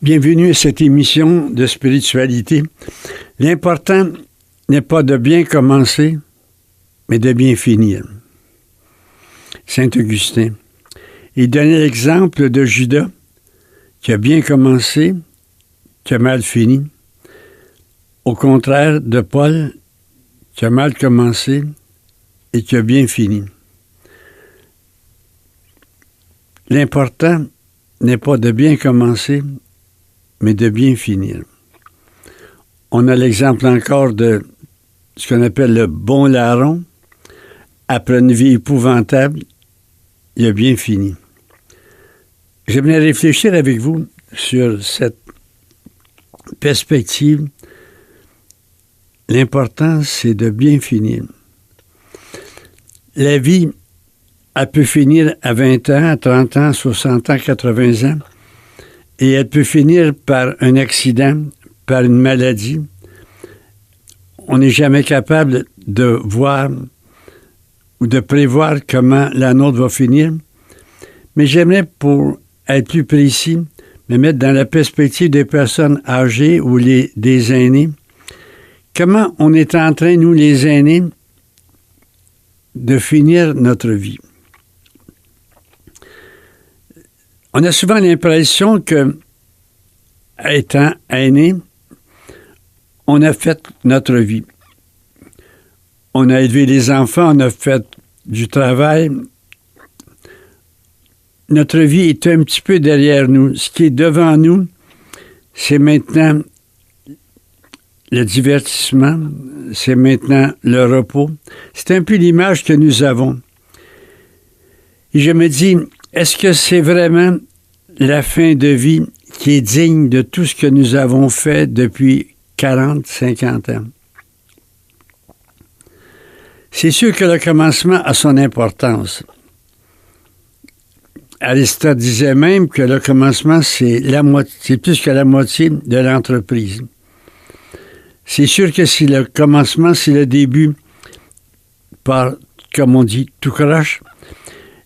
Bienvenue à cette émission de spiritualité. L'important n'est pas de bien commencer, mais de bien finir. Saint-Augustin. Il donnait l'exemple de Judas, qui a bien commencé, qui a mal fini. Au contraire de Paul, qui a mal commencé et qui a bien fini. L'important n'est pas de bien commencer, mais de bien finir. On a l'exemple encore de ce qu'on appelle le bon larron. Après une vie épouvantable, il a bien fini. J'aimerais réfléchir avec vous sur cette perspective. L'important, c'est de bien finir. La vie, elle peut finir à 20 ans, à 30 ans, 60 ans, 80 ans. Et elle peut finir par un accident, par une maladie. On n'est jamais capable de voir ou de prévoir comment la nôtre va finir. Mais j'aimerais, pour être plus précis, me mettre dans la perspective des personnes âgées ou des aînés. Comment on est en train, nous les aînés, de finir notre vie. On a souvent l'impression que, étant aîné, on a fait notre vie. On a élevé les enfants, on a fait du travail. Notre vie est un petit peu derrière nous. Ce qui est devant nous, c'est maintenant le divertissement, c'est maintenant le repos. C'est un peu l'image que nous avons. Et je me dis, est-ce que c'est vraiment la fin de vie qui est digne de tout ce que nous avons fait depuis 40, 50 ans? C'est sûr que le commencement a son importance. Aristote disait même que le commencement, c'est plus que la moitié de l'entreprise. C'est sûr que si le commencement, si le début part, comme on dit, tout croche,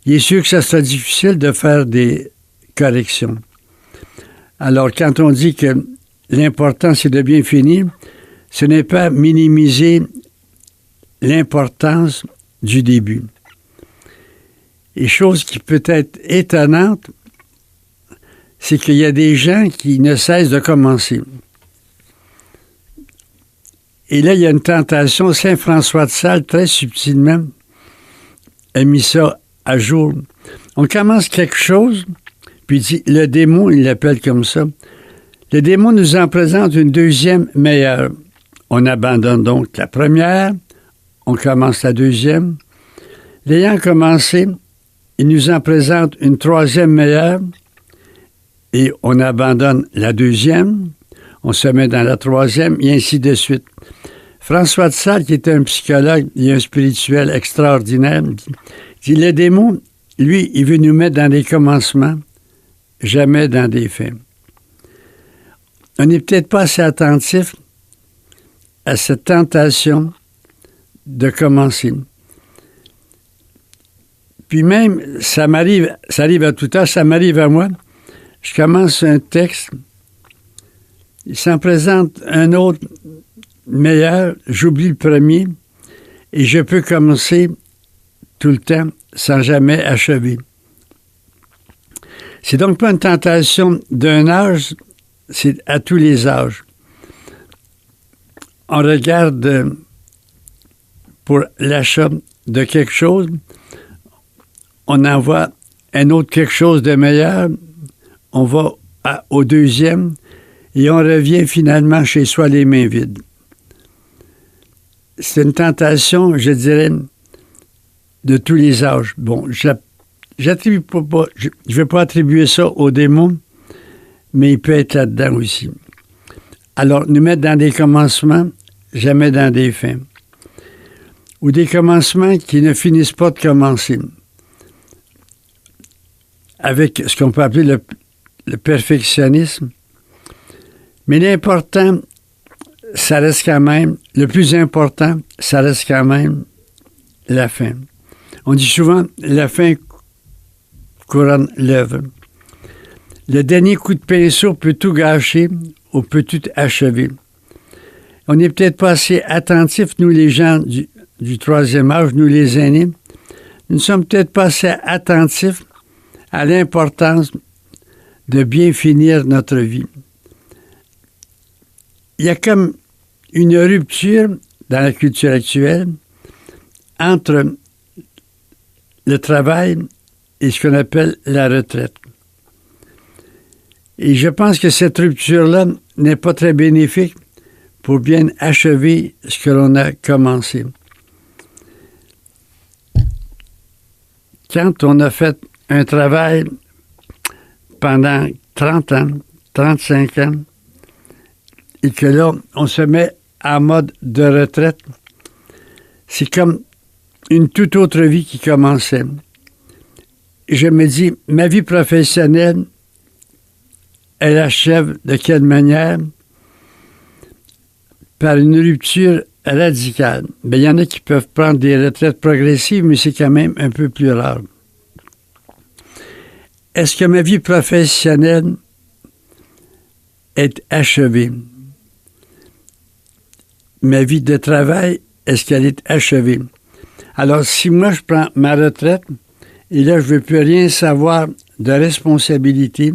il est sûr que ça sera difficile de faire des corrections. Alors, quand on dit que l'important, c'est de bien finir, ce n'est pas minimiser l'importance du début. Et chose qui peut être étonnante, c'est qu'il y a des gens qui ne cessent de commencer. Et là, il y a une tentation. Saint François de Sales, très subtilement, a mis ça à jour. On commence quelque chose, puis il dit, le démon, il l'appelle comme ça, le démon nous en présente une deuxième meilleure. On abandonne donc la première, on commence la deuxième. L'ayant commencé, il nous en présente une troisième meilleure, et on abandonne la deuxième, on se met dans la troisième, et ainsi de suite. François de Sales, qui était un psychologue et un spirituel extraordinaire, dit, le démon, lui, il veut nous mettre dans des commencements, jamais dans des fins. On n'est peut-être pas assez attentif à cette tentation de commencer. Puis même, ça arrive à tout âge, ça m'arrive à moi, je commence un texte, il s'en présente un autre meilleur, j'oublie le premier, et je peux commencer tout le temps sans jamais achever. C'est donc pas une tentation d'un âge, c'est à tous les âges. On regarde pour l'achat de quelque chose, on en voit un autre quelque chose de meilleur, on va au deuxième, et on revient finalement chez soi les mains vides. C'est une tentation, je dirais, de tous les âges. Bon, je ne vais pas attribuer ça au démon, mais il peut être là-dedans aussi. Alors, nous mettre dans des commencements, jamais dans des fins. Ou des commencements qui ne finissent pas de commencer. Avec ce qu'on peut appeler le perfectionnisme. Mais l'important, ça reste quand même, le plus important, ça reste quand même la fin. On dit souvent, la fin couronne l'œuvre. Le dernier coup de pinceau peut tout gâcher ou peut tout achever. On n'est peut-être pas assez attentifs, nous les gens du troisième âge, nous les aînés. Nous ne sommes peut-être pas assez attentifs à l'importance de bien finir notre vie. Il y a comme une rupture dans la culture actuelle entre le travail et ce qu'on appelle la retraite. Et je pense que cette rupture-là n'est pas très bénéfique pour bien achever ce que l'on a commencé. Quand on a fait un travail pendant 30 ans, 35 ans, et que là, on se met en mode de retraite, c'est comme une toute autre vie qui commençait. Je me dis, ma vie professionnelle, elle achève de quelle manière? Par une rupture radicale. Bien, il y en a qui peuvent prendre des retraites progressives, mais c'est quand même un peu plus rare. Est-ce que ma vie professionnelle est achevée? Ma vie de travail, est-ce qu'elle est achevée? Alors, si moi, je prends ma retraite, et là, je ne veux plus rien savoir de responsabilité,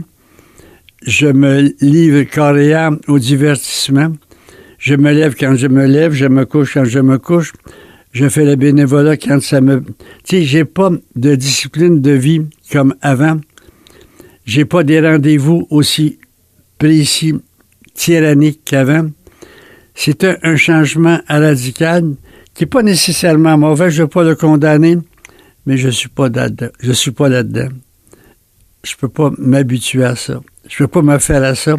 je me livre corps et âme au divertissement, je me lève quand je me lève, je me couche quand je me couche, je fais le bénévolat quand ça me... Tu sais, j'ai pas de discipline de vie comme avant. J'ai pas des rendez-vous aussi précis, tyranniques qu'avant. C'est un changement radical qui n'est pas nécessairement mauvais, je ne veux pas le condamner, mais je ne suis pas là-dedans. Je suis pas là-dedans. Je ne peux pas m'habituer à ça. Je ne peux pas me faire à ça.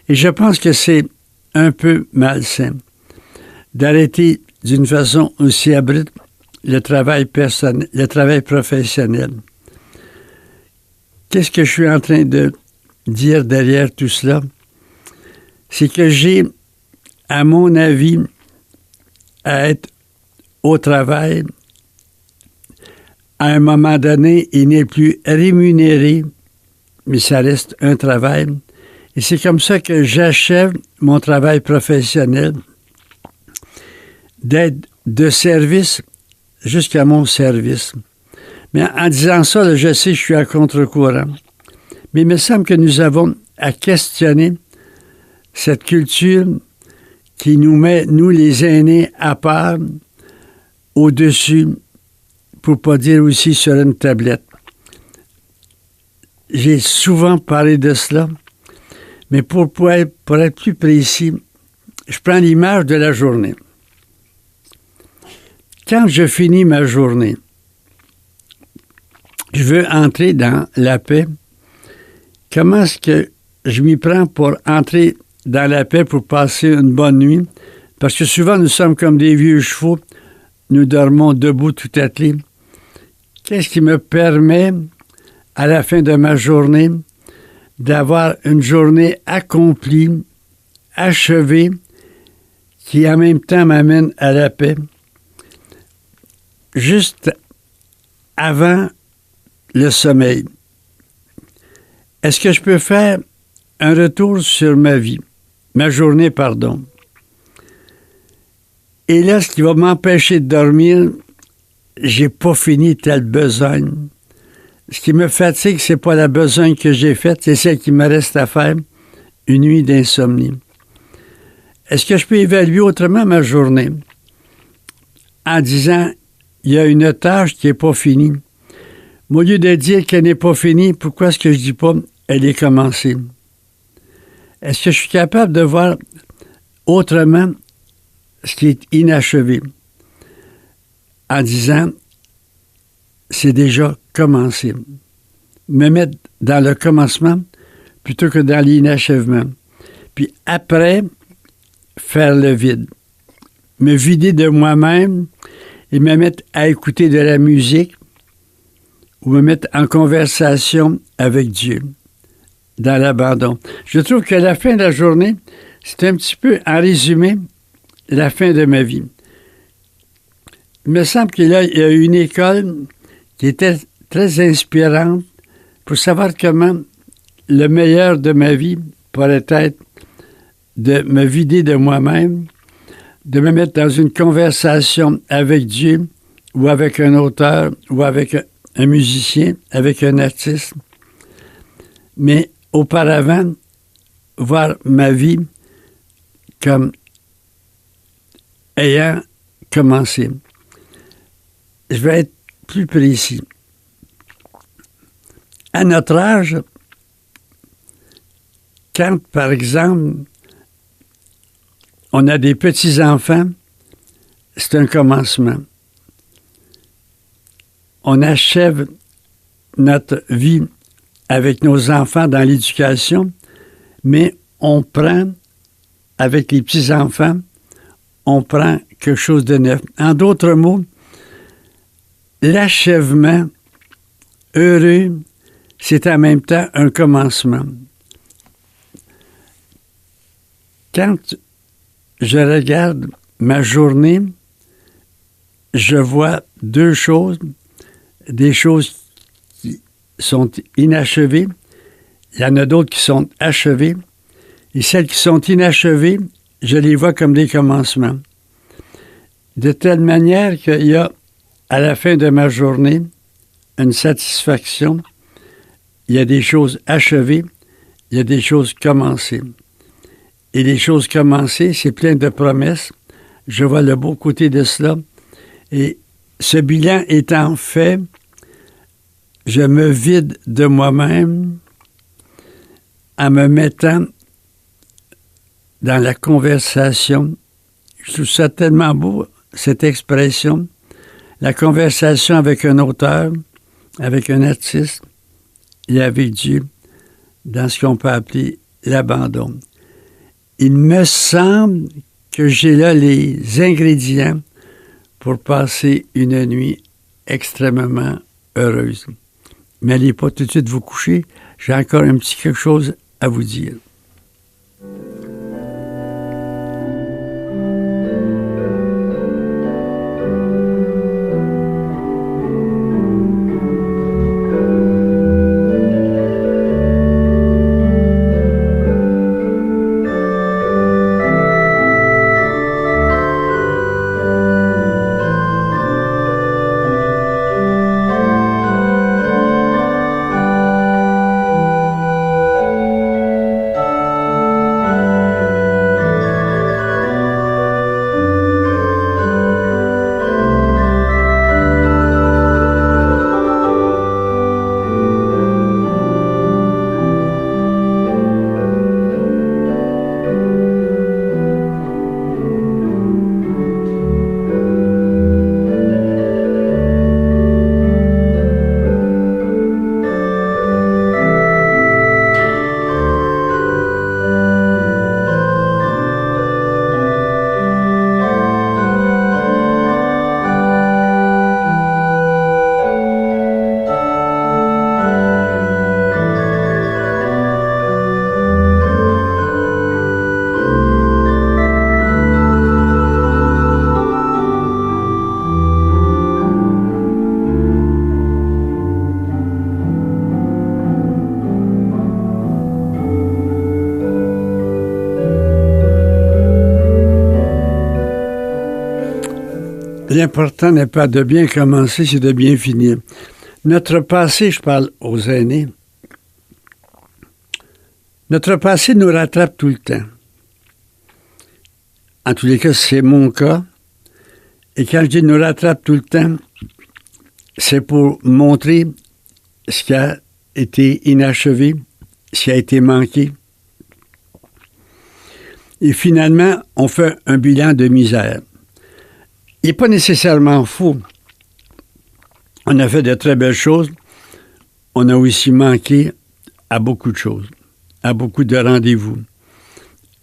Et je pense que c'est un peu malsain d'arrêter d'une façon aussi abrupte le travail personnel, le travail professionnel. Qu'est-ce que je suis en train de dire derrière tout cela? C'est que j'ai, à mon avis, à être au travail. À un moment donné, il n'est plus rémunéré, mais ça reste un travail. Et c'est comme ça que j'achève mon travail professionnel, d'être de service jusqu'à mon service. Mais en disant ça, là, je sais que je suis à contre-courant. Mais il me semble que nous avons à questionner cette culture qui nous met, nous les aînés, à part, au-dessus, pour ne pas dire aussi sur une tablette. J'ai souvent parlé de cela, mais pour être plus précis, je prends l'image de la journée. Quand je finis ma journée, je veux entrer dans la paix. Comment est-ce que je m'y prends pour entrer dans la paix, pour passer une bonne nuit? Parce que souvent, nous sommes comme des vieux chevaux. Nous dormons debout tout attelés. Qu'est-ce qui me permet, à la fin de ma journée, d'avoir une journée accomplie, achevée, qui en même temps m'amène à la paix? Juste avant le sommeil, est-ce que je peux faire un retour sur ma journée, pardon? Et là, ce qui va m'empêcher de dormir, j'ai pas fini telle besogne. Ce qui me fatigue, c'est pas la besogne que j'ai faite, c'est celle qui me reste à faire, une nuit d'insomnie. Est-ce que je peux évaluer autrement ma journée en disant, il y a une tâche qui n'est pas finie. Mais au lieu de dire qu'elle n'est pas finie, pourquoi est-ce que je dis pas, elle est commencée? Est-ce que je suis capable de voir autrement ce qui est inachevé en disant, c'est déjà commencé. Me mettre dans le commencement plutôt que dans l'inachèvement. Puis après, faire le vide. Me vider de moi-même et me mettre à écouter de la musique ou me mettre en conversation avec Dieu, dans l'abandon. Je trouve que la fin de la journée, c'est un petit peu, en résumé, la fin de ma vie. Il me semble qu'il y a une école qui était très inspirante pour savoir comment le meilleur de ma vie pourrait être de me vider de moi-même, de me mettre dans une conversation avec Dieu ou avec un auteur ou avec un musicien, avec un artiste. Mais auparavant, voir ma vie comme ayant commencé. Je vais être plus précis. À notre âge, quand, par exemple, on a des petits-enfants, c'est un commencement. On achève notre vie avec nos enfants dans l'éducation, mais on prend, avec les petits-enfants, on prend quelque chose de neuf. En d'autres mots, l'achèvement heureux, c'est en même temps un commencement. Quand je regarde ma journée, je vois deux choses, des choses qui sont inachevées, il y en a d'autres qui sont achevées, et celles qui sont inachevées, je les vois comme des commencements. De telle manière qu'il y a, à la fin de ma journée, une satisfaction. Il y a des choses achevées, il y a des choses commencées. Et les choses commencées, c'est plein de promesses. Je vois le beau côté de cela. Et ce bilan étant fait, je me vide de moi-même en me mettant dans la conversation. Je trouve ça tellement beau, cette expression. La conversation avec un auteur, avec un artiste et avec Dieu, dans ce qu'on peut appeler l'abandon. Il me semble que j'ai là les ingrédients pour passer une nuit extrêmement heureuse. Mais n'allez pas tout de suite vous coucher, j'ai encore un petit quelque chose à vous dire. L'important n'est pas de bien commencer, c'est de bien finir. Notre passé, je parle aux aînés, notre passé nous rattrape tout le temps. En tous les cas, c'est mon cas. Et quand je dis nous rattrape tout le temps, c'est pour montrer ce qui a été inachevé, ce qui a été manqué. Et finalement, on fait un bilan de misère. Il n'est pas nécessairement faux. On a fait de très belles choses. On a aussi manqué à beaucoup de choses, à beaucoup de rendez-vous,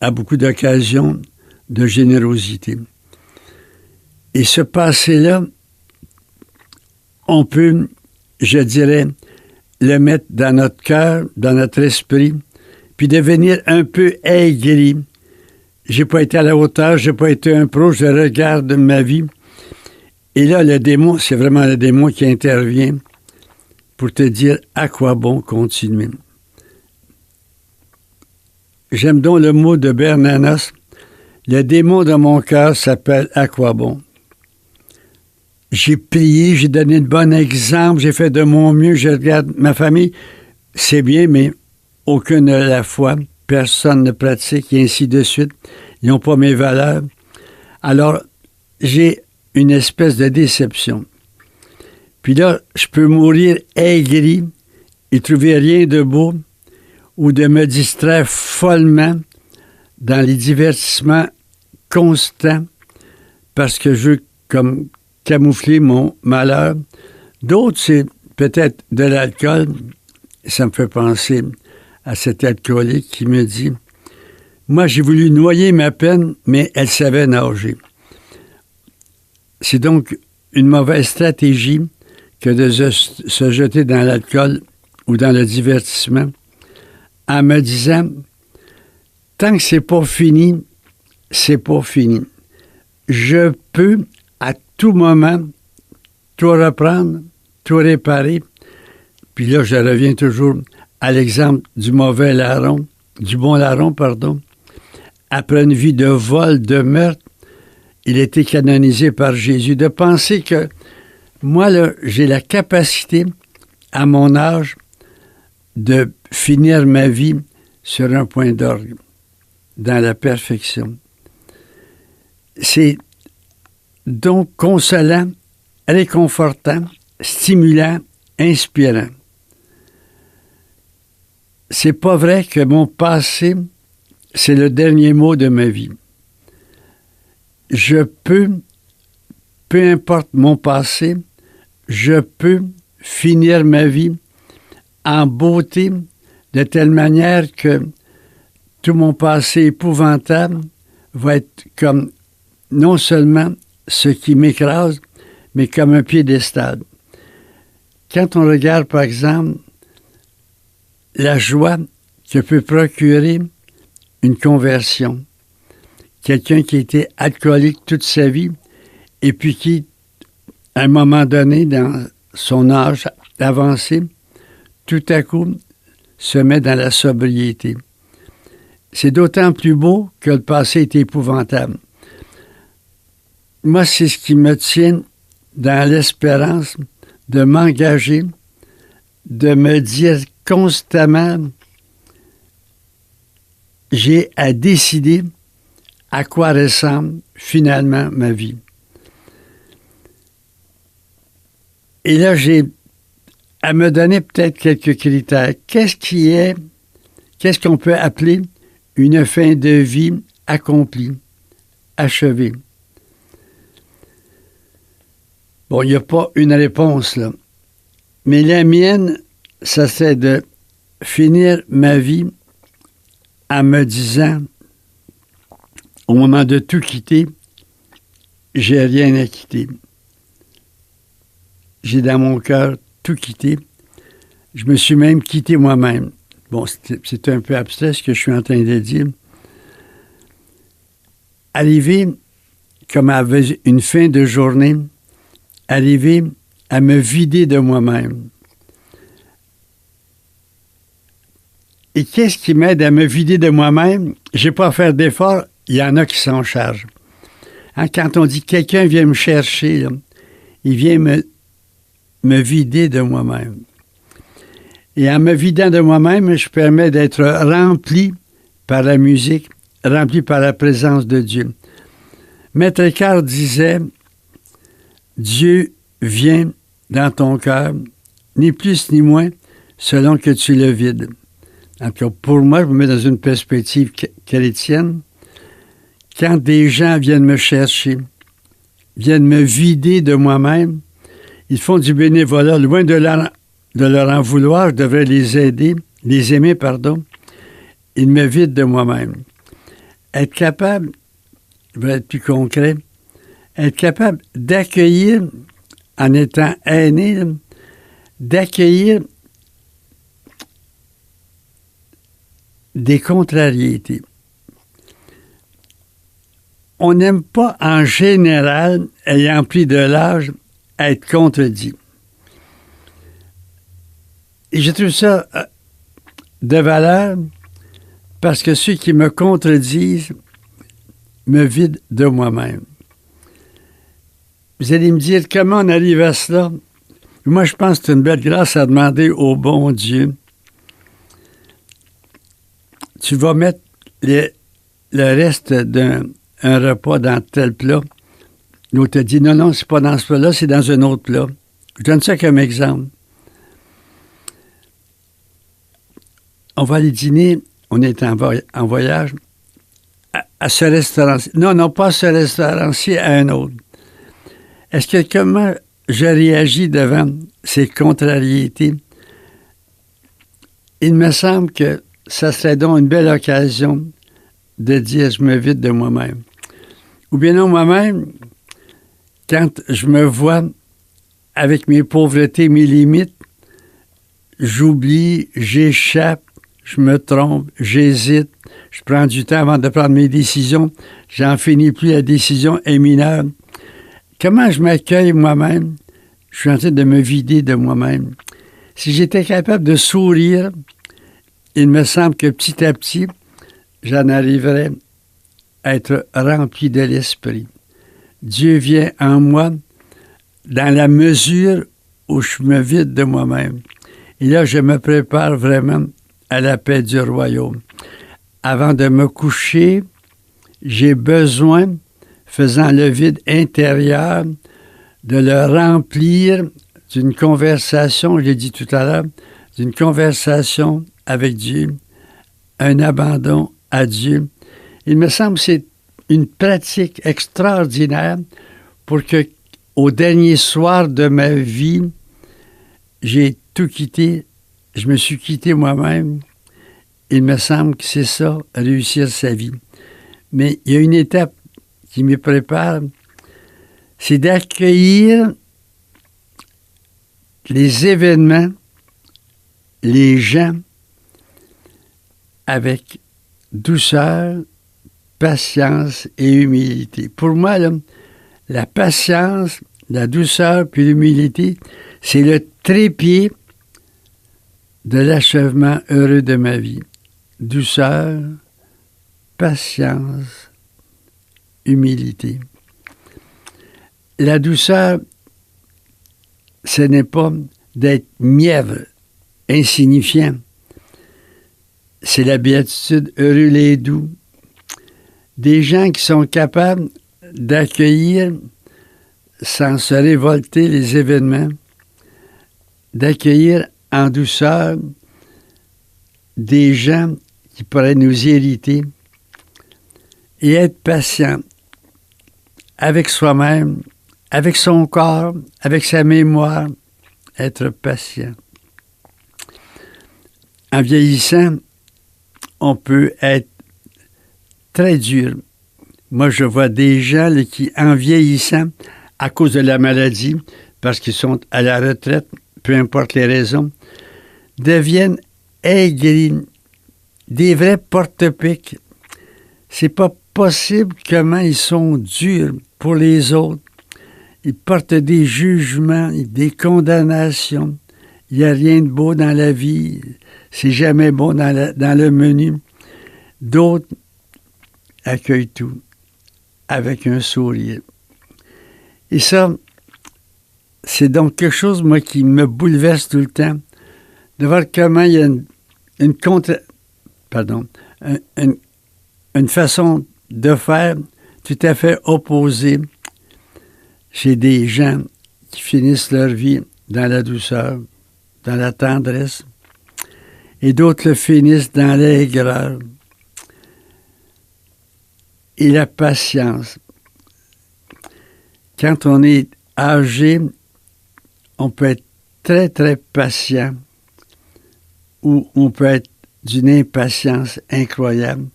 à beaucoup d'occasions de générosité. Et ce passé-là, on peut, je dirais, le mettre dans notre cœur, dans notre esprit, puis devenir un peu aigri. J'ai pas été à la hauteur, j'ai pas été un pro, je regarde ma vie. Et là, le démon, c'est vraiment le démon qui intervient pour te dire à quoi bon continuer. j'aime donc le mot de Bernanos. Le démon de mon cœur s'appelle « À quoi bon ». J'ai prié, j'ai donné de bons exemples, j'ai fait de mon mieux, je regarde ma famille, c'est bien, mais aucune n'a la foi, personne ne pratique, et ainsi de suite. Ils n'ont pas mes valeurs. Alors, j'ai une espèce de déception. Puis là, je peux mourir aigri et trouver rien de beau ou de me distraire follement dans les divertissements constants parce que je veux comme camoufler mon malheur. D'autres, c'est peut-être de l'alcool. Ça me fait penser à cet alcoolique qui me dit « Moi, j'ai voulu noyer ma peine, mais elle savait nager. » C'est donc une mauvaise stratégie que de se jeter dans l'alcool ou dans le divertissement en me disant « Tant que c'est pas fini, c'est pas fini. Je peux à tout moment tout reprendre, tout réparer. » Puis là, je reviens toujours à l'exemple du mauvais larron, du bon larron, pardon. Après une vie de vol, de meurtre, il a été canonisé par Jésus. De penser que moi, là, j'ai la capacité, à mon âge, de finir ma vie sur un point d'orgue, dans la perfection. C'est donc consolant, réconfortant, stimulant, inspirant. C'est pas vrai que mon passé, c'est le dernier mot de ma vie. Je peux, peu importe mon passé, je peux finir ma vie en beauté de telle manière que tout mon passé épouvantable va être comme non seulement ce qui m'écrase, mais comme un piédestal. Quand on regarde, par exemple, la joie que peut procurer une conversion, quelqu'un qui a été alcoolique toute sa vie et puis qui, à un moment donné, dans son âge avancé, tout à coup, se met dans la sobriété. C'est d'autant plus beau que le passé est épouvantable. Moi, c'est ce qui me tient dans l'espérance de m'engager, de me dire constamment, j'ai à décider à quoi ressemble finalement ma vie. Et là, j'ai à me donner peut-être quelques critères. Qu'est-ce qu'on peut appeler une fin de vie accomplie, achevée? Bon, il n'y a pas une réponse, là. Mais la mienne, ça serait de finir ma vie en me disant, au moment de tout quitter, j'ai rien à quitter. J'ai dans mon cœur tout quitté. Je me suis même quitté moi-même. Bon, c'est un peu abstrait ce que je suis en train de dire. Arriver comme à une fin de journée, arriver à me vider de moi-même. Et qu'est-ce qui m'aide à me vider de moi-même? Je n'ai pas à faire d'efforts, il y en a qui s'en chargent. Hein, quand on dit quelqu'un vient me chercher, là, il vient me vider de moi-même. Et en me vidant de moi-même, je permets d'être rempli par la musique, rempli par la présence de Dieu. Maître Eckhart disait, Dieu vient dans ton cœur, ni plus ni moins, selon que tu le vides. Donc, pour moi, je me mets dans une perspective chrétienne. Quand des gens viennent me chercher, viennent me vider de moi-même, ils font du bénévolat. Loin de leur en vouloir, je devrais les aider, les aimer, pardon. Ils me vident de moi-même. Être capable, je vais être plus concret, être capable d'accueillir, en étant aîné, d'accueillir des contrariétés. On n'aime pas, en général, ayant pris de l'âge, être contredit. Et je trouve ça de valeur parce que ceux qui me contredisent me vident de moi-même. Vous allez me dire comment on arrive à cela? Moi, je pense que c'est une belle grâce à demander au bon Dieu. Tu vas mettre le reste d'un repas dans tel plat. L'autre te dit, non, c'est pas dans ce plat-là, c'est dans un autre plat. Je donne ça comme exemple. On va aller dîner, on est en voyage, à ce restaurant-ci. Non, pas à ce restaurant-ci, à un autre. Est-ce que comment je réagis devant ces contrariétés? Il me semble que ça serait donc une belle occasion de dire « je me vide de moi-même ». Ou bien non, moi-même, quand je me vois avec mes pauvretés, mes limites, j'oublie, j'échappe, je me trompe, j'hésite, je prends du temps avant de prendre mes décisions, j'en finis plus, la décision est mineure. Comment je m'accueille moi-même? Je suis en train de me vider de moi-même. Si j'étais capable de sourire, il me semble que petit à petit, j'en arriverais à être rempli de l'esprit. Dieu vient en moi dans la mesure où je me vide de moi-même. Et là, je me prépare vraiment à la paix du royaume. Avant de me coucher, j'ai besoin, faisant le vide intérieur, de le remplir d'une conversation, je l'ai dit tout à l'heure, d'une conversation avec Dieu, un abandon à Dieu. Il me semble que c'est une pratique extraordinaire pour que, au dernier soir de ma vie, j'ai tout quitté, je me suis quitté moi-même. Il me semble que c'est ça, réussir sa vie. Mais il y a une étape qui me prépare, c'est d'accueillir les événements, les gens, avec douceur, patience et humilité. Pour moi, là, la patience, la douceur puis l'humilité, c'est le trépied de l'achèvement heureux de ma vie. Douceur, patience, humilité. La douceur, ce n'est pas d'être mièvre, insignifiant. C'est la béatitude, heureux les doux. Des gens qui sont capables d'accueillir, sans se révolter, les événements, d'accueillir en douceur des gens qui pourraient nous irriter et être patient avec soi-même, avec son corps, avec sa mémoire, être patient. En vieillissant, on peut être très dur. Moi, je vois des gens là, qui, en vieillissant, à cause de la maladie, parce qu'ils sont à la retraite, peu importe les raisons, deviennent aigris, des vrais porte-piques. C'est pas possible comment ils sont durs pour les autres. Ils portent des jugements, des condamnations. Il n'y a rien de beau dans la vie. C'est jamais bon dans le menu. D'autres accueillent tout avec un sourire. Et ça, c'est donc quelque chose, moi, qui me bouleverse tout le temps, de voir comment il y a une façon de faire tout à fait opposée chez des gens qui finissent leur vie dans la douceur, dans la tendresse, et d'autres le finissent dans l'aigreur et la patience. Quand on est âgé, on peut être très, très patient ou on peut être d'une impatience incroyable.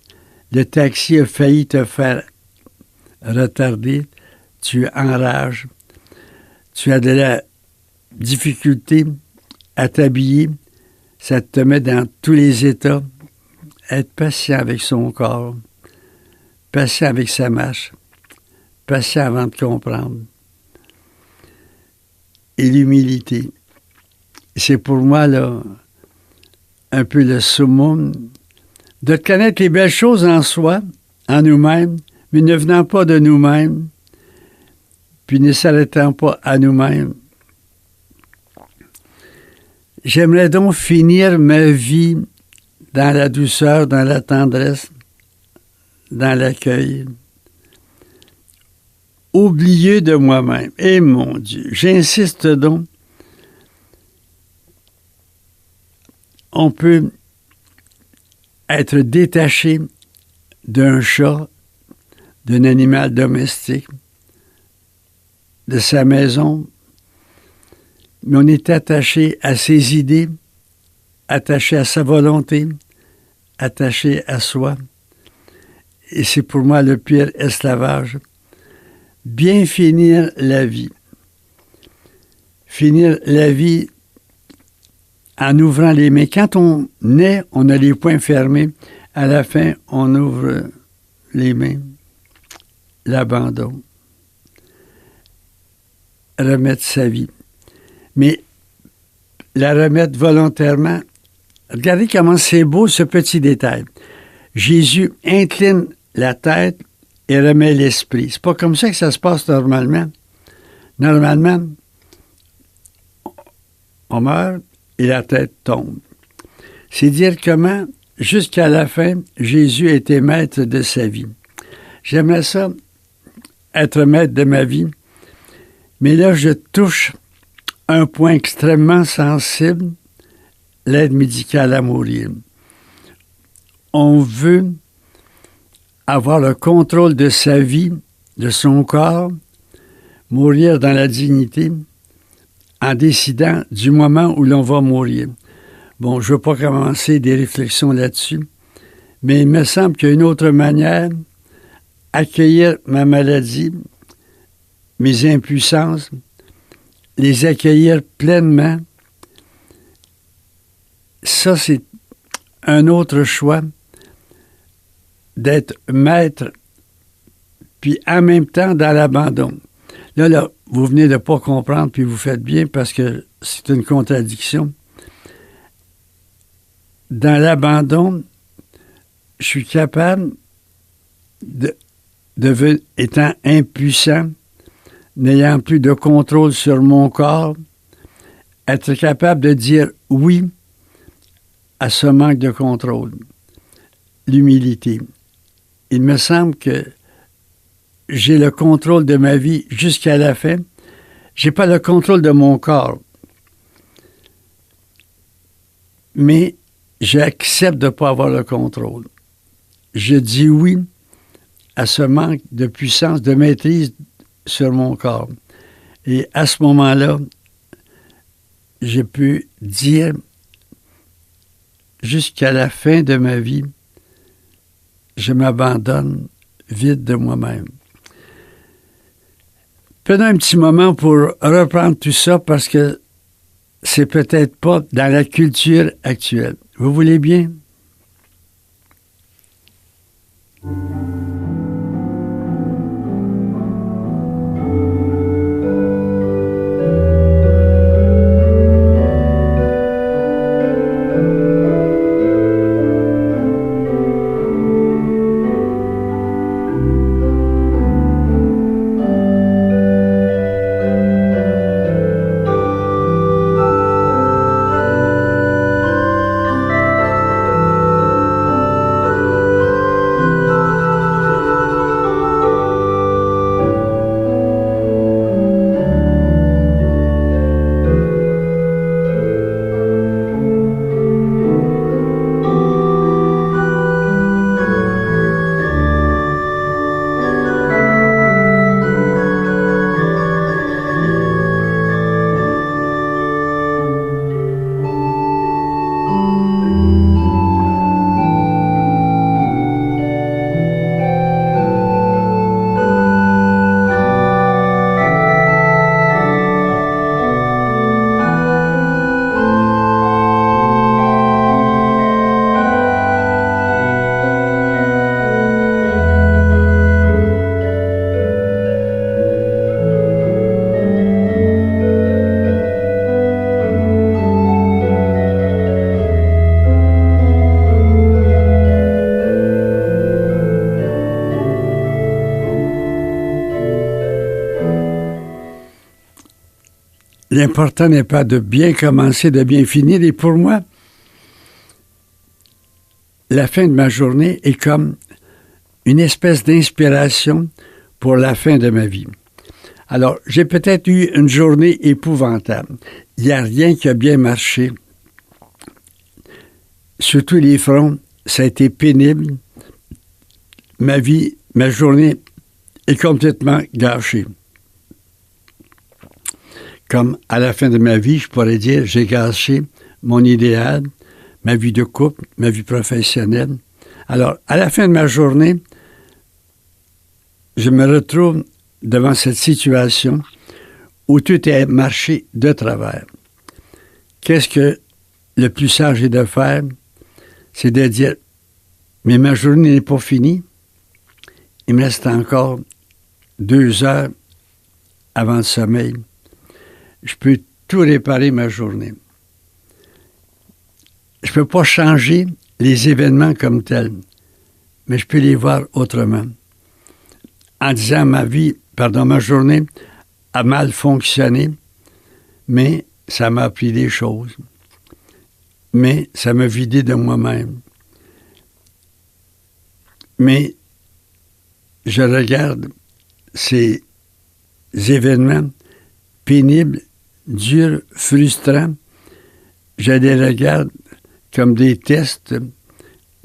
Le taxi a failli te faire retarder, tu enrages, tu as de la difficulté à t'habiller, ça te met dans tous les états. Être patient avec son corps, patient avec sa marche, patient avant de comprendre. Et l'humilité. C'est pour moi là un peu le summum de connaître les belles choses en soi, en nous-mêmes, mais ne venant pas de nous-mêmes, puis ne s'arrêtant pas à nous-mêmes. J'aimerais donc finir ma vie dans la douceur, dans la tendresse, dans l'accueil. Oublieux de moi-même. Et mon Dieu, j'insiste donc, on peut être détaché d'un chat, d'un animal domestique, de sa maison, mais on est attaché à ses idées, attaché à sa volonté, attaché à soi. Et c'est pour moi le pire esclavage. Bien finir la vie. Finir la vie en ouvrant les mains. Quand on naît, on a les poings fermés. À la fin, on ouvre les mains. L'abandon. Remettre sa vie. Mais la remettre volontairement. Regardez comment c'est beau ce petit détail. Jésus incline la tête et remet l'esprit. C'est pas comme ça que ça se passe normalement. Normalement, on meurt et la tête tombe. C'est dire comment, jusqu'à la fin, Jésus était maître de sa vie. J'aimerais ça, être maître de ma vie, mais là, je touche un point extrêmement sensible, l'aide médicale à mourir. On veut avoir le contrôle de sa vie, de son corps, mourir dans la dignité, en décidant du moment où l'on va mourir. Bon, je ne veux pas commencer des réflexions là-dessus, mais il me semble qu'il y a une autre manière, accueillir ma maladie, mes impuissances, les accueillir pleinement. Ça, c'est un autre choix d'être maître, puis en même temps dans l'abandon. Là, vous venez de ne pas comprendre, puis vous faites bien parce que c'est une contradiction. Dans l'abandon, je suis capable, étant impuissant, n'ayant plus de contrôle sur mon corps, être capable de dire oui à ce manque de contrôle. L'humilité. Il me semble que j'ai le contrôle de ma vie jusqu'à la fin. Je n'ai pas le contrôle de mon corps. Mais j'accepte de ne pas avoir le contrôle. Je dis oui à ce manque de puissance, de maîtrise sur mon corps. Et à ce moment-là, je peux dire jusqu'à la fin de ma vie, je m'abandonne vide de moi-même. Prenons un petit moment pour reprendre tout ça parce que c'est peut-être pas dans la culture actuelle. Vous voulez bien? l'important n'est pas de bien commencer, de bien finir. Et pour moi, la fin de ma journée est comme une espèce d'inspiration pour la fin de ma vie. Alors, j'ai peut-être eu une journée épouvantable. Il n'y a rien qui a bien marché. Sur tous les fronts, ça a été pénible. Ma vie, ma journée est complètement gâchée. Comme à la fin de ma vie, je pourrais dire, j'ai gâché mon idéal, ma vie de couple, ma vie professionnelle. Alors, à la fin de ma journée, je me retrouve devant cette situation où tout est marché de travers. Qu'est-ce que le plus sage est de faire? C'est de dire, mais ma journée n'est pas finie. Il me reste encore 2 heures avant le sommeil. Je peux tout réparer ma journée. Je ne peux pas changer les événements comme tels, mais je peux les voir autrement. En disant ma journée a mal fonctionné, mais ça m'a appris des choses. Mais ça m'a vidé de moi-même. Mais je regarde ces événements pénibles, durs, frustrants. Je les regarde comme des tests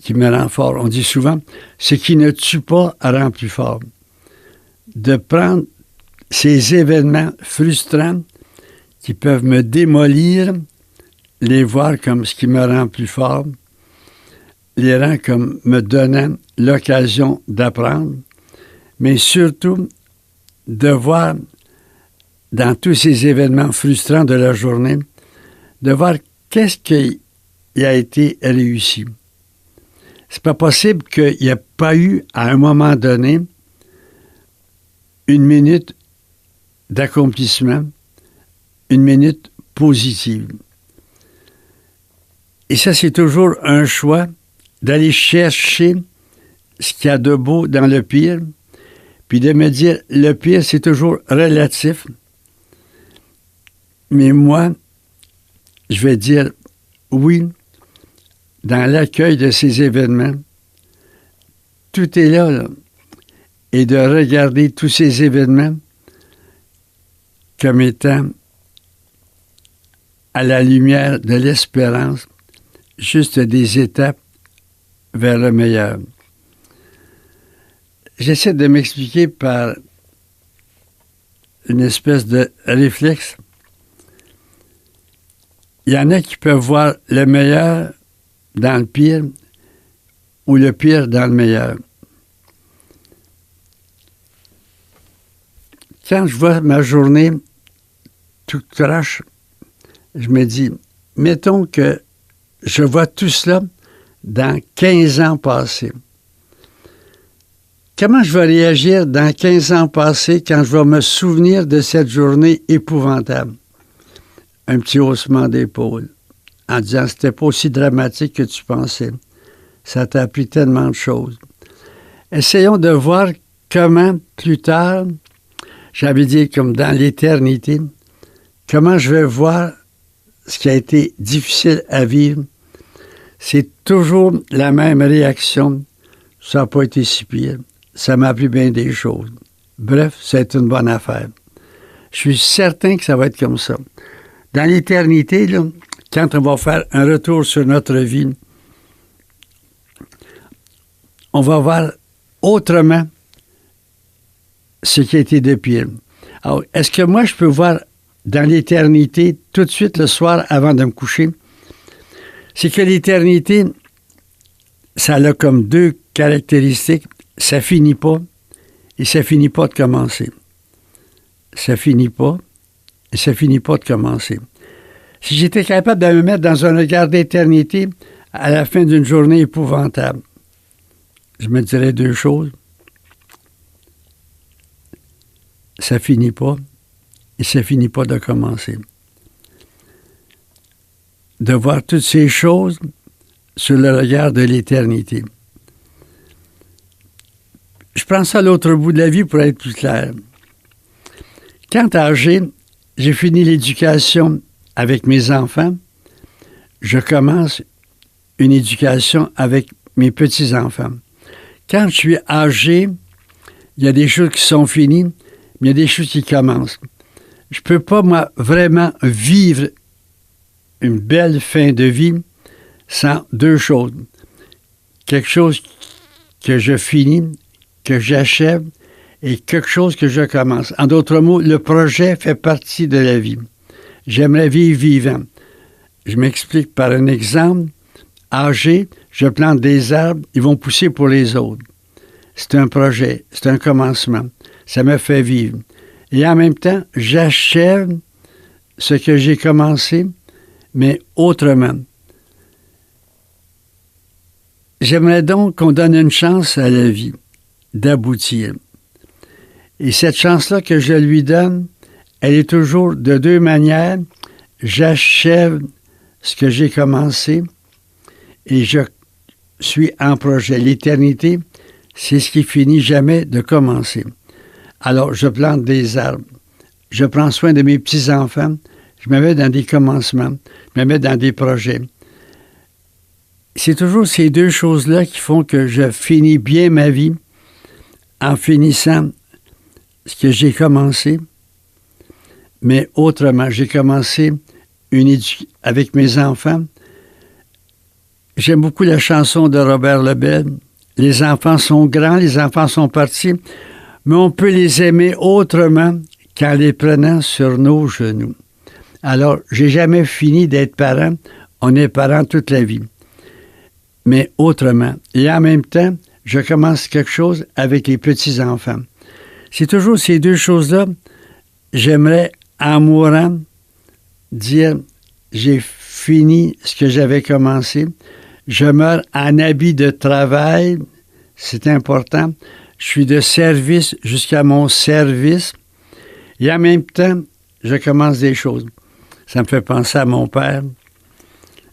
qui me rendent fort. On dit souvent, ce qui ne tue pas rend plus fort. De prendre ces événements frustrants qui peuvent me démolir, les voir comme ce qui me rend plus fort, les rend comme me donnant l'occasion d'apprendre, mais surtout de voir dans tous ces événements frustrants de la journée, de voir qu'est-ce qui a été réussi. C'est pas possible qu'il n'y ait pas eu, à un moment donné, une minute d'accomplissement, une minute positive. Et ça, c'est toujours un choix d'aller chercher ce qu'il y a de beau dans le pire, puis de me dire, le pire, c'est toujours relatif. Mais moi, je vais dire oui, dans l'accueil de ces événements, tout est là, et de regarder tous ces événements comme étant à la lumière de l'espérance, juste des étapes vers le meilleur. J'essaie de m'expliquer par une espèce de réflexe. Il y en a qui peuvent voir le meilleur dans le pire ou le pire dans le meilleur. Quand je vois ma journée tout croche, je me dis, mettons que je vois tout cela dans 15 ans passés. Comment je vais réagir dans 15 ans passés quand je vais me souvenir de cette journée épouvantable? Un petit haussement d'épaule, en disant, c'était pas aussi dramatique que tu pensais. Ça t'a appris tellement de choses. Essayons de voir comment, plus tard, j'avais dit comme dans l'éternité, comment je vais voir ce qui a été difficile à vivre. C'est toujours la même réaction. Ça n'a pas été si pire. Ça m'a appris bien des choses. Bref, c'est une bonne affaire. Je suis certain que ça va être comme ça. Dans l'éternité, là, quand on va faire un retour sur notre vie, on va voir autrement ce qui a été de pire. Alors, est-ce que moi, je peux voir dans l'éternité, tout de suite le soir avant de me coucher? C'est que l'éternité, ça a comme 2 caractéristiques. Ça finit pas et ça finit pas de commencer. Ça finit pas et ça finit pas de commencer. Si j'étais capable de me mettre dans un regard d'éternité à la fin d'une journée épouvantable, je me dirais 2 choses. Ça finit pas et ça finit pas de commencer. De voir toutes ces choses sur le regard de l'éternité. Je prends ça à l'autre bout de la vie pour être plus clair. Quand âgé, j'ai fini l'éducation avec mes enfants, je commence une éducation avec mes petits-enfants. Quand je suis âgé, il y a des choses qui sont finies, mais il y a des choses qui commencent. Je ne peux pas, moi, vraiment vivre une belle fin de vie sans deux choses. Quelque chose que je finis, que j'achève, et quelque chose que je commence. En d'autres mots, le projet fait partie de la vie. J'aimerais vivre vivant. Je m'explique par un exemple. Âgé, je plante des arbres, ils vont pousser pour les autres. C'est un projet, c'est un commencement. Ça me fait vivre. Et en même temps, j'achève ce que j'ai commencé, mais autrement. J'aimerais donc qu'on donne une chance à la vie d'aboutir. Et cette chance-là que je lui donne, elle est toujours de deux manières. J'achève ce que j'ai commencé et je suis en projet. L'éternité, c'est ce qui finit jamais de commencer. Alors, je plante des arbres. Je prends soin de mes petits-enfants. Je me mets dans des commencements. Je me mets dans des projets. C'est toujours ces deux choses-là qui font que je finis bien ma vie en finissant ce que j'ai commencé, mais autrement. J'ai commencé avec mes enfants. J'aime beaucoup la chanson de Robert Lebel. Les enfants sont grands, les enfants sont partis, mais on peut les aimer autrement qu'en les prenant sur nos genoux. Alors, j'ai jamais fini d'être parent. On est parents toute la vie, mais autrement. Et en même temps, je commence quelque chose avec les petits-enfants. C'est toujours ces deux choses-là. J'aimerais, en mourant, dire j'ai fini ce que j'avais commencé. Je meurs en habit de travail. C'est important. Je suis de service jusqu'à mon service. Et en même temps, je commence des choses. Ça me fait penser à mon père.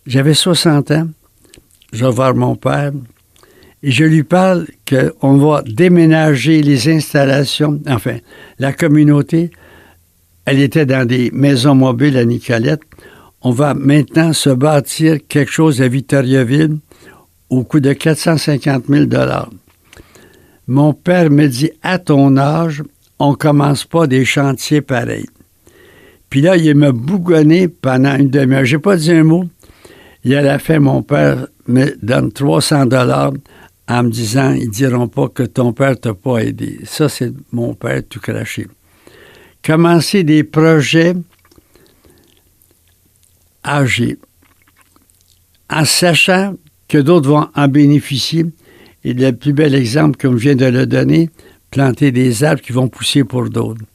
J'avais 60 ans. Je vais voir mon père. Et je lui parle qu'on va déménager les installations, enfin, la communauté, elle était dans des maisons mobiles à Nicolette. On va maintenant se bâtir quelque chose à Victoriaville au coût de 450 000 $. Mon père me dit, à ton âge, on ne commence pas des chantiers pareils. Puis là, il m'a bougonné pendant une demi-heure. Je n'ai pas dit un mot. Et à la fin, mon père me donne 300 $ en me disant, ils ne diront pas que ton père ne t'a pas aidé. Ça, c'est mon père tout craché. Commencer des projets âgés, en sachant que d'autres vont en bénéficier. Et le plus bel exemple, comme je viens de le donner, planter des arbres qui vont pousser pour d'autres.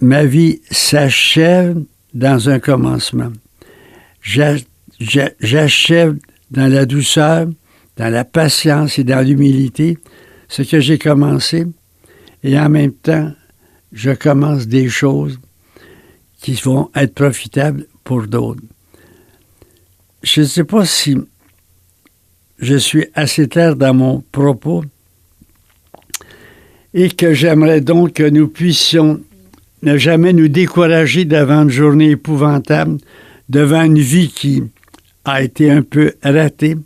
Ma vie s'achève dans un commencement. J'achève dans la douceur, dans la patience et dans l'humilité ce que j'ai commencé. Et en même temps, je commence des choses qui vont être profitables pour d'autres. Je ne sais pas si je suis assez clair dans mon propos et que j'aimerais donc que nous puissions ne jamais nous décourager devant une journée épouvantable, devant une vie qui a été un peu ratée.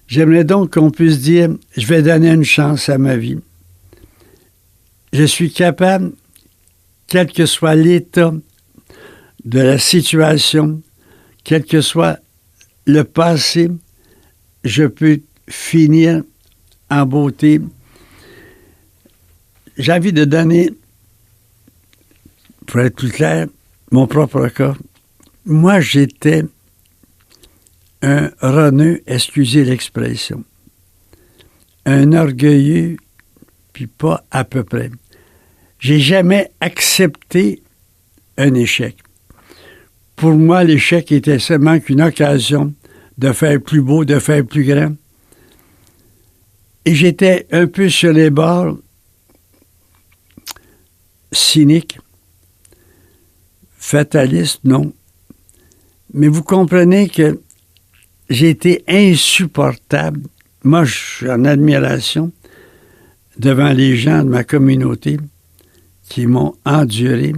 J'aimerais donc qu'on puisse dire, je vais donner une chance à ma vie. Je suis capable, quel que soit l'état de la situation, quel que soit le passé, je peux finir en beauté. J'ai envie de donner, pour être plus clair, mon propre cas. Moi, j'étais un reneux, excusez l'expression. Un orgueilleux, puis pas à peu près. J'ai jamais accepté un échec. Pour moi, l'échec était seulement qu'une occasion de faire plus beau, de faire plus grand. Et j'étais un peu sur les bords, cynique, fataliste, non. Mais vous comprenez que j'ai été insupportable. Moi, je suis en admiration devant les gens de ma communauté qui m'ont enduré,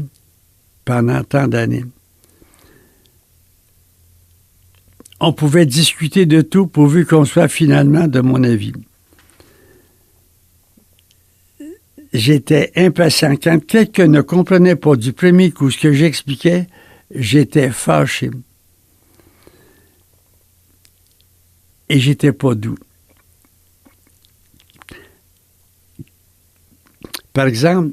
pendant tant d'années. On pouvait discuter de tout pourvu qu'on soit finalement de mon avis. J'étais impatient. Quand quelqu'un ne comprenait pas du premier coup ce que j'expliquais, j'étais fâché. Et j'étais pas doux. Par exemple,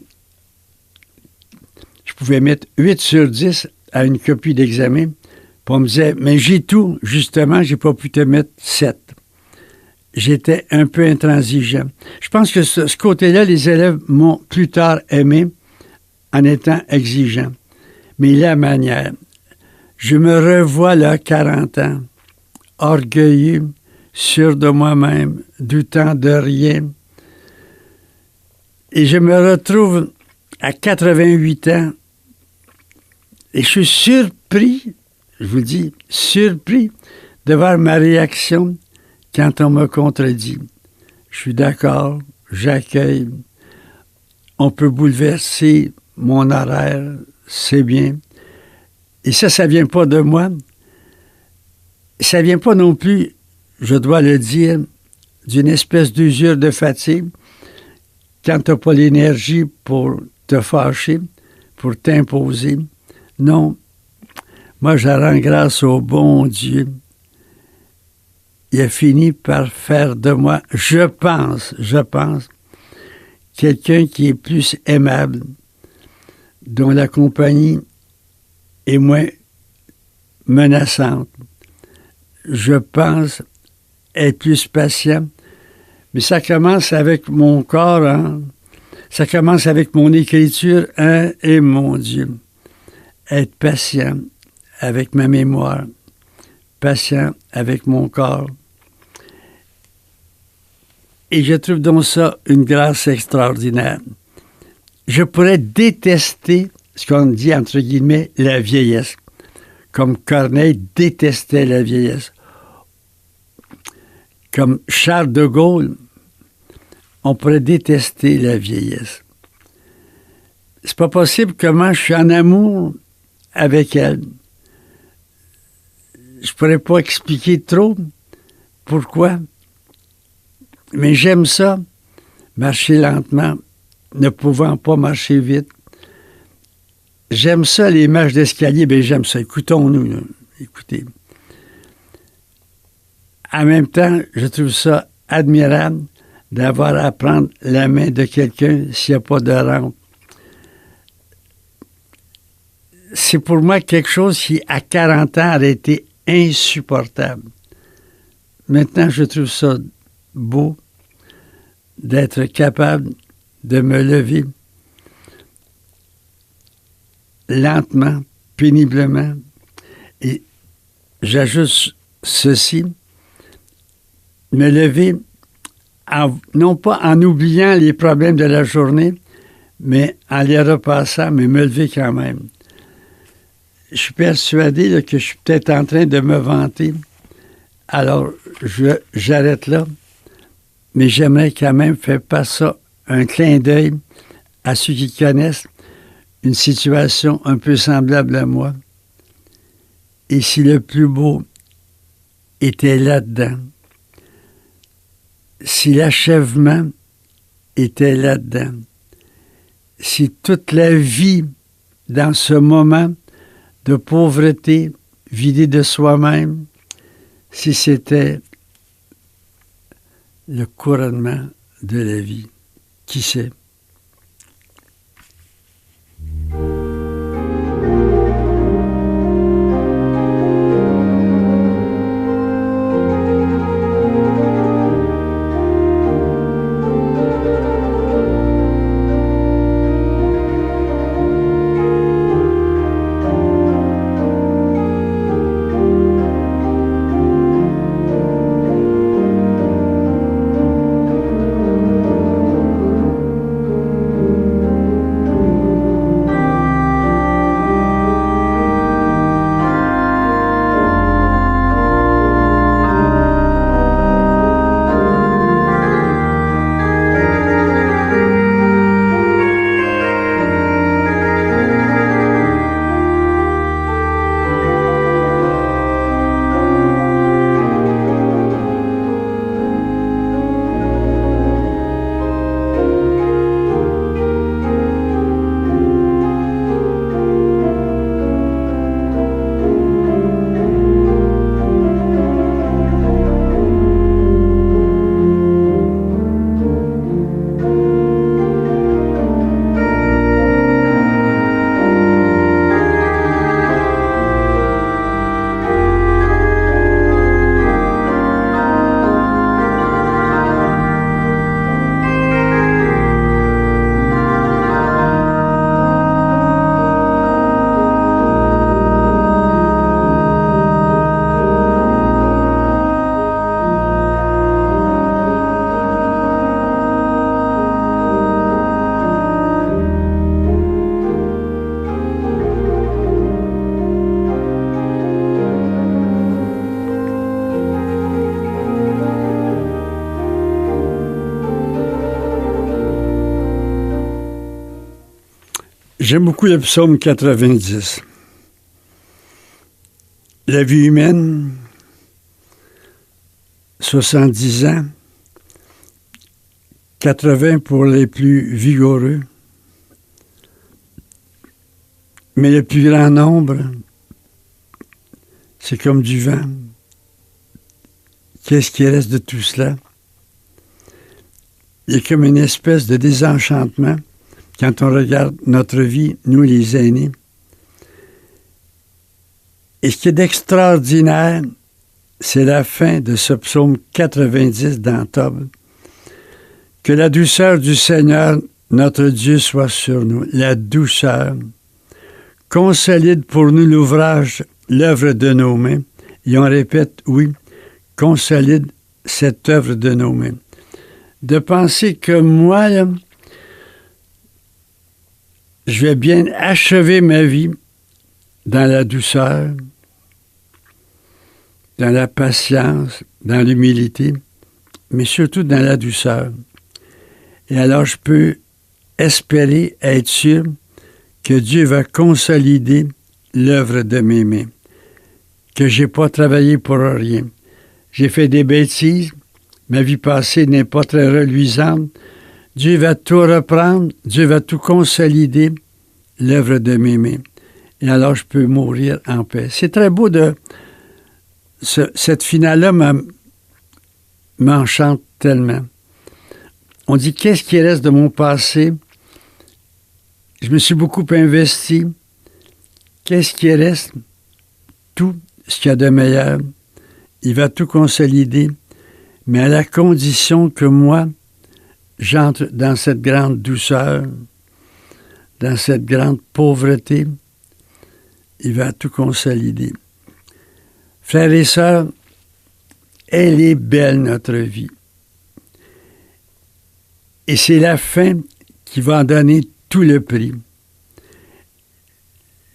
je pouvais mettre 8 sur 10 à une copie d'examen, puis on me disait, mais j'ai tout, justement, j'ai pas pu te mettre 7. J'étais un peu intransigeant. Je pense que ce côté-là, les élèves m'ont plus tard aimé en étant exigeant. Mais la manière, je me revois là, 40 ans, orgueilleux, sûr de moi-même, doutant de rien. Et je me retrouve à 88 ans et je suis surpris, je vous dis, surpris de voir ma réaction quand on me contredit. Je suis d'accord, j'accueille. On peut bouleverser mon horaire, c'est bien. Et ça vient pas de moi. Ça vient pas non plus, je dois le dire, d'une espèce d'usure de fatigue quand tu n'as pas l'énergie pour te fâcher, pour t'imposer. Non, moi je rends grâce au bon Dieu. Il a fini par faire de moi, je pense, quelqu'un qui est plus aimable, dont la compagnie est moins menaçante. Je pense être plus patient. Mais ça commence avec mon corps, hein? Ça commence avec mon écriture, hein? Et mon Dieu. Être patient avec ma mémoire, patient avec mon corps. Et je trouve donc ça une grâce extraordinaire. Je pourrais détester ce qu'on dit, entre guillemets, la vieillesse. Comme Corneille détestait la vieillesse. Comme Charles de Gaulle, on pourrait détester la vieillesse. C'est pas possible comment je suis en amour avec elle. Je pourrais pas expliquer trop pourquoi, mais j'aime ça, marcher lentement, ne pouvant pas marcher vite. J'aime ça, les marches d'escalier, bien j'aime ça. Écoutons-nous, là. Écoutez. En même temps, je trouve ça admirable d'avoir à prendre la main de quelqu'un s'il n'y a pas de rampe. C'est pour moi quelque chose qui, à 40 ans, aurait été insupportable. Maintenant, je trouve ça beau d'être capable de me lever lentement, péniblement. Et j'ajoute ceci, me lever, non pas en oubliant les problèmes de la journée, mais en les repassant, mais me lever quand même. Je suis persuadé là, que je suis peut-être en train de me vanter. Alors, j'arrête là. Mais j'aimerais quand même faire pas ça, un clin d'œil à ceux qui connaissent une situation un peu semblable à moi. Et si le plus beau était là-dedans, si l'achèvement était là-dedans, si toute la vie dans ce moment de pauvreté, vidée de soi-même, si c'était le couronnement de la vie, qui sait? J'aime beaucoup le psaume 90. La vie humaine, 70 ans, 80 pour les plus vigoureux, mais le plus grand nombre, c'est comme du vent. Qu'est-ce qui reste de tout cela? Il y a comme une espèce de désenchantement quand on regarde notre vie, nous les aînés. Et ce qui est d'extraordinaire, c'est la fin de ce psaume 90 d'Octobre. Que la douceur du Seigneur, notre Dieu, soit sur nous. La douceur consolide pour nous l'ouvrage, l'œuvre de nos mains. Et on répète, oui, consolide cette œuvre de nos mains. De penser que moi, là, je vais bien achever ma vie dans la douceur, dans la patience, dans l'humilité, mais surtout dans la douceur. Et alors, je peux espérer, être sûr que Dieu va consolider l'œuvre de mes mains, que je n'ai pas travaillé pour rien. J'ai fait des bêtises, ma vie passée n'est pas très reluisante. Dieu va tout reprendre, Dieu va tout consolider, l'œuvre de mes mains. Et alors, je peux mourir en paix. C'est très beau de... Cette finale-là m'enchante tellement. On dit, qu'est-ce qui reste de mon passé? Je me suis beaucoup investi. Qu'est-ce qui reste? Tout ce qu'il y a de meilleur. Il va tout consolider, mais à la condition que moi, j'entre dans cette grande douceur, dans cette grande pauvreté. Il va tout consolider. Frères et sœurs, elle est belle, notre vie. Et c'est la fin qui va en donner tout le prix.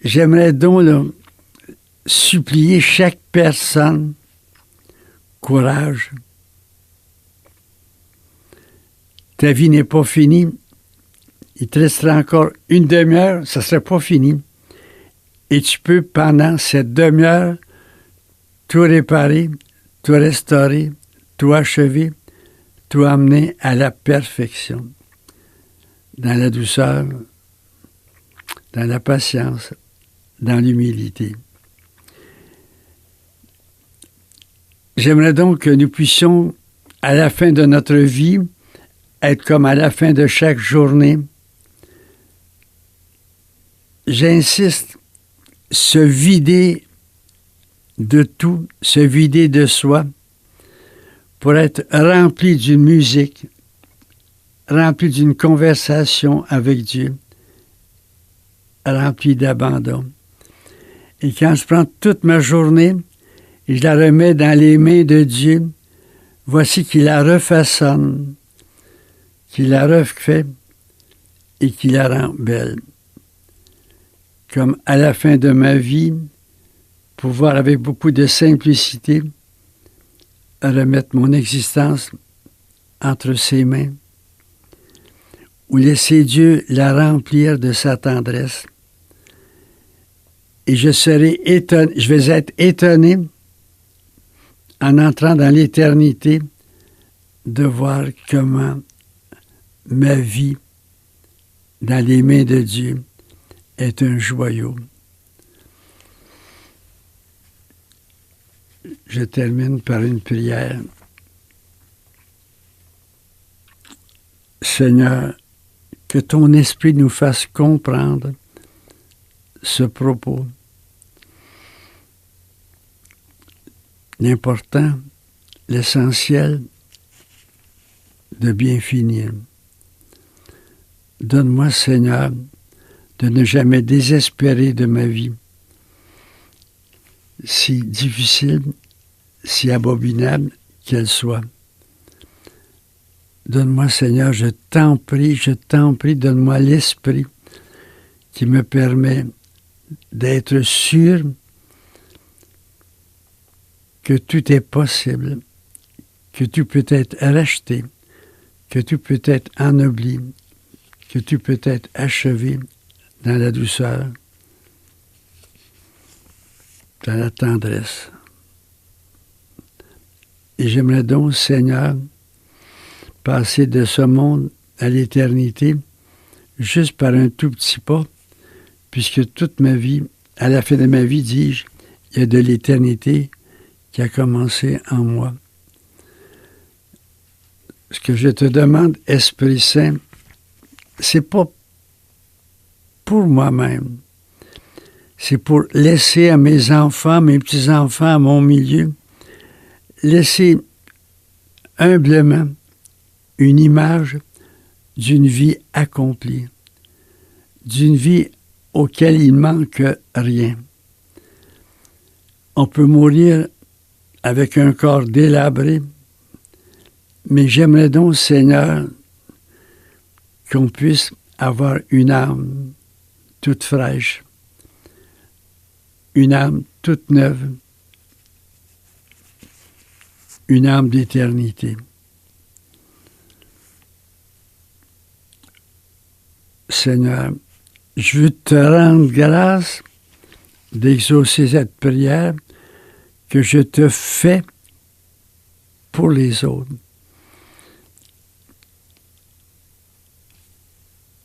J'aimerais donc là, supplier chaque personne, courage. Ta vie n'est pas finie. Il te restera encore une demi-heure, ça ne serait pas fini. Et tu peux, pendant cette demi-heure, tout réparer, tout restaurer, tout achever, tout amener à la perfection. Dans la douceur, dans la patience, dans l'humilité. J'aimerais donc que nous puissions, à la fin de notre vie, être comme à la fin de chaque journée. J'insiste, se vider de tout, se vider de soi, pour être rempli d'une musique, rempli d'une conversation avec Dieu, rempli d'abandon. Et quand je prends toute ma journée et je la remets dans les mains de Dieu, voici qu'il la refaçonne, qu'il la refait et qu'il la rend belle. Comme à la fin de ma vie, pouvoir avec beaucoup de simplicité remettre mon existence entre ses mains ou laisser Dieu la remplir de sa tendresse. Et je vais être étonné en entrant dans l'éternité de voir comment ma vie dans les mains de Dieu est un joyau. Je termine par une prière. Seigneur, que ton esprit nous fasse comprendre ce propos. L'important, l'essentiel, de bien finir. Donne-moi, Seigneur, de ne jamais désespérer de ma vie, si difficile, si abominable qu'elle soit. Donne-moi, Seigneur, je t'en prie, donne-moi l'esprit qui me permet d'être sûr que tout est possible, que tout peut être racheté, que tout peut être ennobli, que tout peut être achevé dans la douceur, dans la tendresse. Et j'aimerais donc, Seigneur, passer de ce monde à l'éternité juste par un tout petit pas, puisque toute ma vie, à la fin de ma vie, dis-je, il y a de l'éternité qui a commencé en moi. Ce que je te demande, Esprit Saint, c'est pas pour moi-même. C'est pour laisser à mes enfants, mes petits-enfants, à mon milieu, laisser humblement une image d'une vie accomplie, d'une vie auquel il manque rien. On peut mourir avec un corps délabré, mais j'aimerais donc, Seigneur, qu'on puisse avoir une âme toute fraîche, une âme toute neuve, une âme d'éternité. Seigneur, je veux te rendre grâce d'exaucer cette prière que je te fais pour les autres.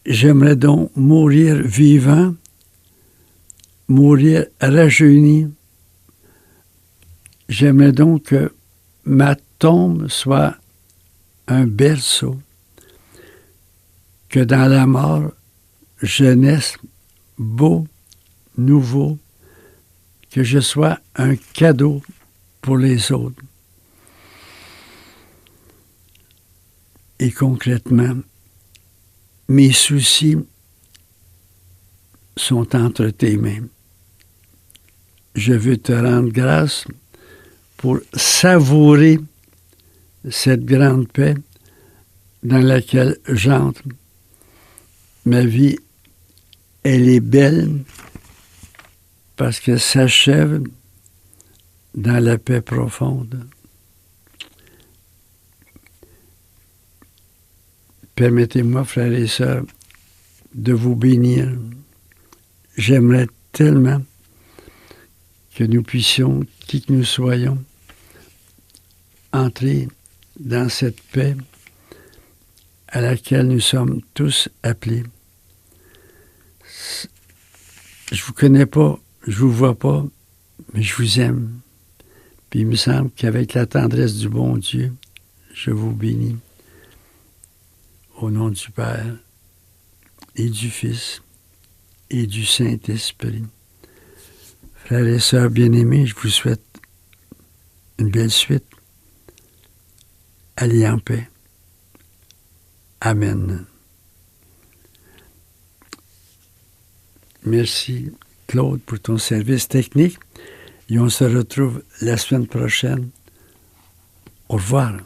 J'aimerais donc mourir vivant, mourir rajeuni. J'aimerais donc que ma tombe soit un berceau, que dans la mort, je naisse beau, nouveau, que je sois un cadeau pour les autres. Et concrètement, mes soucis sont entre tes mains. Je veux te rendre grâce pour savourer cette grande paix dans laquelle j'entre. Ma vie, elle est belle parce qu'elle s'achève dans la paix profonde. Permettez-moi, frères et sœurs, de vous bénir. J'aimerais tellement que nous puissions, qui que nous soyons, entrer dans cette paix à laquelle nous sommes tous appelés. Je vous connais pas, je vous vois pas, mais je vous aime. Puis il me semble qu'avec la tendresse du bon Dieu, je vous bénis. Au nom du Père et du Fils et du Saint-Esprit. Frères et sœurs bien-aimés, je vous souhaite une belle suite. Allez en paix. Amen. Merci, Claude, pour ton service technique. Et on se retrouve la semaine prochaine. Au revoir.